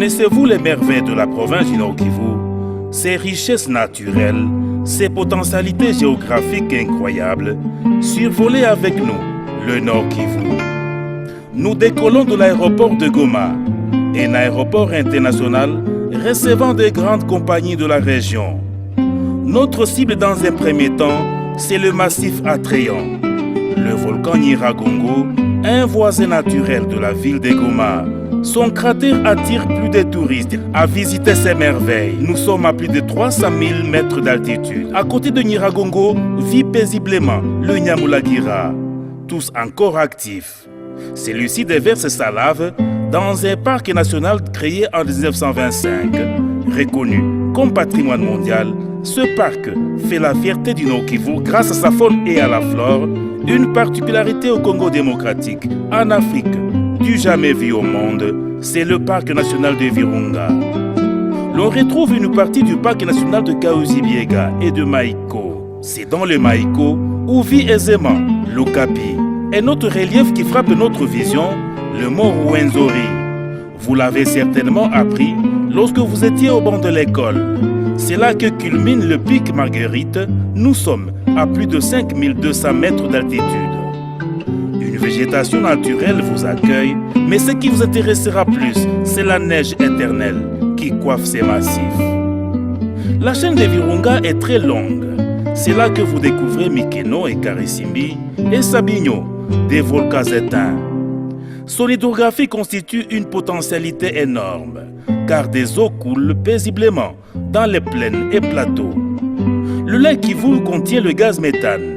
Connaissez-vous les merveilles de la province du Nord Kivu, ses richesses naturelles, ses potentialités géographiques incroyables? Survolez avec nous le Nord Kivu. Nous décollons de l'aéroport de Goma, un aéroport international recevant de grandes compagnies de la région. Notre cible dans un premier temps, c'est le massif attrayant. Le volcan Nyiragongo, un voisin naturel de la ville de Goma. Son cratère attire plus de touristes à visiter ses merveilles. Nous sommes à plus de 300 000 mètres d'altitude. À côté de Nyiragongo vit paisiblement le Nyamulagira, tous encore actifs. Celui-ci déverse sa lave dans un parc national créé en 1925. Reconnu comme patrimoine mondial, ce parc fait la fierté du Nord Kivu grâce à sa faune et à la flore, une particularité au Congo démocratique, en Afrique, du jamais vu au monde, c'est le parc national de Virunga. L'on retrouve une partie du parc national de Kahuzi-Biega et de Mahiko. C'est dans le Mahiko où vit aisément l'Okapi. Un autre relief qui frappe notre vision, le mont Rwenzori. Vous l'avez certainement appris lorsque vous étiez au banc de l'école. C'est là que culmine le pic Marguerite. Nous sommes à plus de 5200 mètres d'altitude. Une végétation naturelle vous accueille, mais ce qui vous intéressera plus, c'est la neige éternelle qui coiffe ces massifs. La chaîne de Virunga est très longue. C'est là que vous découvrez Mikeno et Karisimbi et Sabinyo, des volcans éteints. Son hydrographie constitue une potentialité énorme, car des eaux coulent paisiblement dans les plaines et plateaux. Le lac Kivu contient le gaz méthane.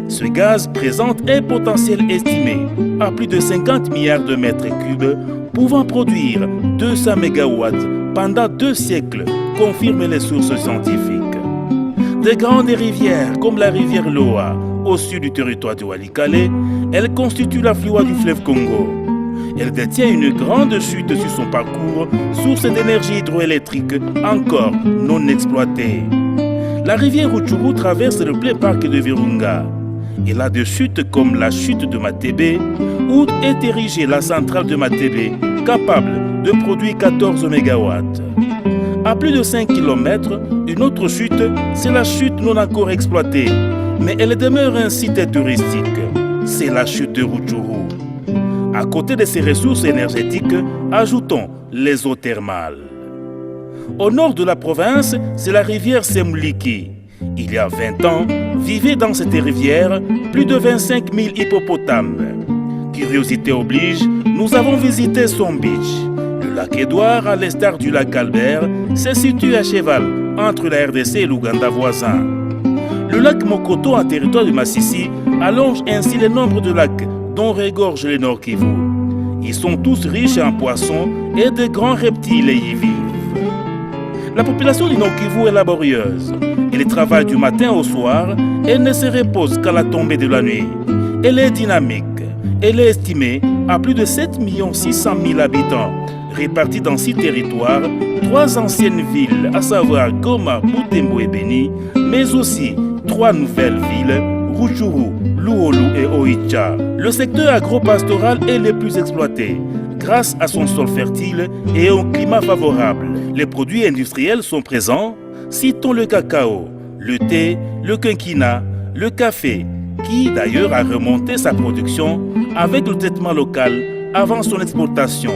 Ce gaz présente un potentiel estimé à plus de 50 milliards de mètres cubes, pouvant produire 200 mégawatts pendant 2 siècles, confirment les sources scientifiques. De grandes rivières comme la rivière Loa, au sud du territoire de Walikale, elle constitue l'affluent du fleuve Congo. Elle détient une grande chute sur son parcours, source d'énergie hydroélectrique encore non exploitée. La rivière Rutshuru traverse le plein parc de Virunga. Elle a des chutes comme la chute de Matebe, où est érigée la centrale de Matebe, capable de produire 14 MW. À plus de 5 km, une autre chute, c'est la chute non encore exploitée, mais elle demeure un site touristique. C'est la chute de Rutshuru. À côté de ces ressources énergétiques, ajoutons les eaux thermales. Au nord de la province, c'est la rivière Semuliki. Il y a 20 ans, vivaient dans cette rivière plus de 25 000 hippopotames. Curiosité oblige, nous avons visité son beach. Le lac Édouard, à l'instar du lac Albert, se situe à cheval entre la RDC et l'Ouganda voisin. Le lac Mokoto, en territoire de Massissi, allonge ainsi le nombre de lacs dont regorge le Nord Kivu. Ils sont tous riches en poissons et de grands reptiles y vivent. La population du Nord Kivu est laborieuse. Elle travaille du matin au soir et ne se repose qu'à la tombée de la nuit. Elle est dynamique. Elle est estimée à plus de 7 600 000 habitants, répartis dans 6 territoires, 3 anciennes villes, à savoir Goma, Butembo et Beni, mais aussi 3 nouvelles villes, Rutshuru, Luolu et Oicha. Le secteur agro-pastoral est le plus exploité, grâce à son sol fertile et au climat favorable. Les produits industriels sont présents. Citons le cacao, le thé, le quinquina, le café, qui d'ailleurs a remonté sa production avec le traitement local avant son exportation,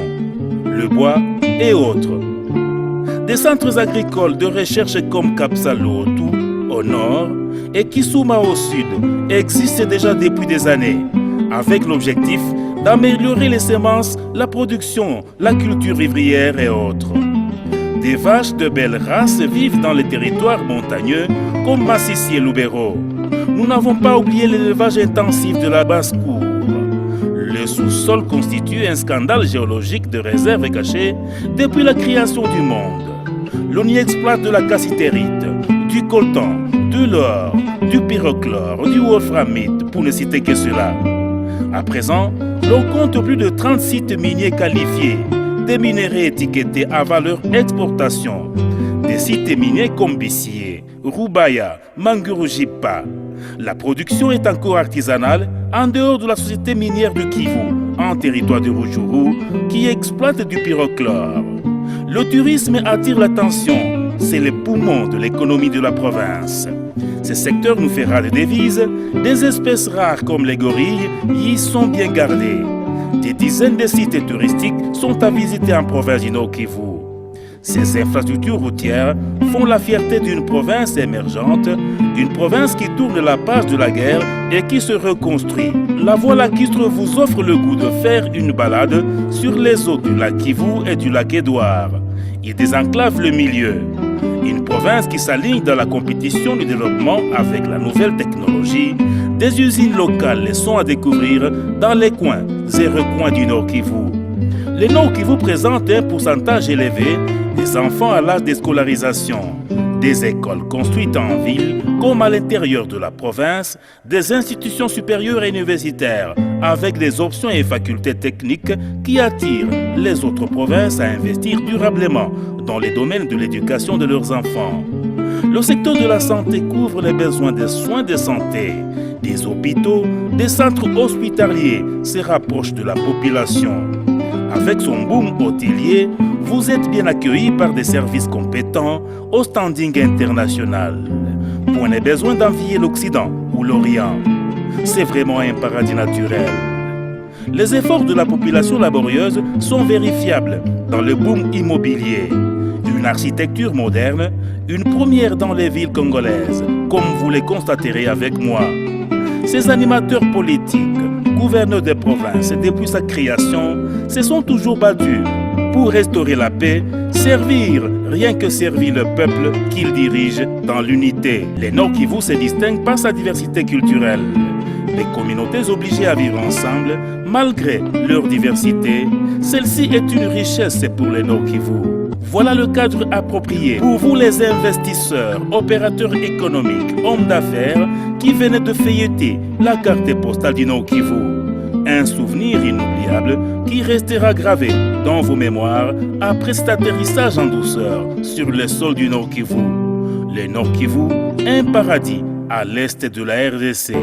le bois et autres. Des centres agricoles de recherche comme Kapsalotu au nord et Kisuma au sud existent déjà depuis des années, avec l'objectif d'améliorer les semences, la production, la culture vivrière et autres. Des vaches de belles races vivent dans les territoires montagneux comme Massissi et Lubero. Nous n'avons pas oublié l'élevage intensif de la basse-cour. Le sous-sol constitue un scandale géologique de réserve cachée depuis la création du monde. L'on y exploite de la cassitérite, du coltan, de l'or, du pyrochlore, du wolframite, pour ne citer que cela. À présent, l'on compte plus de 30 sites miniers qualifiés, des minerais étiquetés à valeur exportation, des sites miniers comme Bissier, Rubaya, Mangurujipa. La production est encore artisanale en dehors de la société minière de Kivu, en territoire de Rutshuru, qui exploite du pyrochlore. Le tourisme attire l'attention, c'est le poumon de l'économie de la province. Ce secteur nous fera des devises, des espèces rares comme les gorilles y sont bien gardées. Des dizaines de sites touristiques sont à visiter en province du Nord Kivu. Ces infrastructures routières font la fierté d'une province émergente, une province qui tourne la page de la guerre et qui se reconstruit. La Voie lacustre vous offre le goût de faire une balade sur les eaux du lac Kivu et du lac Édouard. Il désenclave le milieu. Une province qui s'aligne dans la compétition du développement avec la nouvelle technologie. Des usines locales les sont à découvrir dans les coins et recoins du Nord Kivu. Le Nord Kivu présente un pourcentage élevé des enfants à l'âge de scolarisation, des écoles construites en ville comme à l'intérieur de la province, des institutions supérieures et universitaires avec des options et facultés techniques qui attirent les autres provinces à investir durablement dans les domaines de l'éducation de leurs enfants. Le secteur de la santé couvre les besoins des soins de santé, des hôpitaux, des centres hospitaliers, se rapproche de la population. Avec son boom hôtelier, vous êtes bien accueillis par des services compétents au standing international. Point n'est besoin d'envier l'Occident ou l'Orient. C'est vraiment un paradis naturel. Les efforts de la population laborieuse sont vérifiables dans le boom immobilier. Une architecture moderne, une première dans les villes congolaises, comme vous le constaterez avec moi. Ces animateurs politiques, gouverneurs des provinces, depuis sa création, se sont toujours battus pour restaurer la paix, servir, rien que servir le peuple qu'ils dirigent dans l'unité. Le Nord Kivu se distingue par sa diversité culturelle. Les communautés obligées à vivre ensemble, malgré leur diversité, celle-ci est une richesse pour le Nord Kivu. Voilà le cadre approprié pour vous les investisseurs, opérateurs économiques, hommes d'affaires qui venaient de feuilleter la carte postale du Nord Kivu. Un souvenir inoubliable qui restera gravé dans vos mémoires après cet atterrissage en douceur sur le sol du Nord Kivu. Le Nord Kivu, un paradis à l'est de la RDC.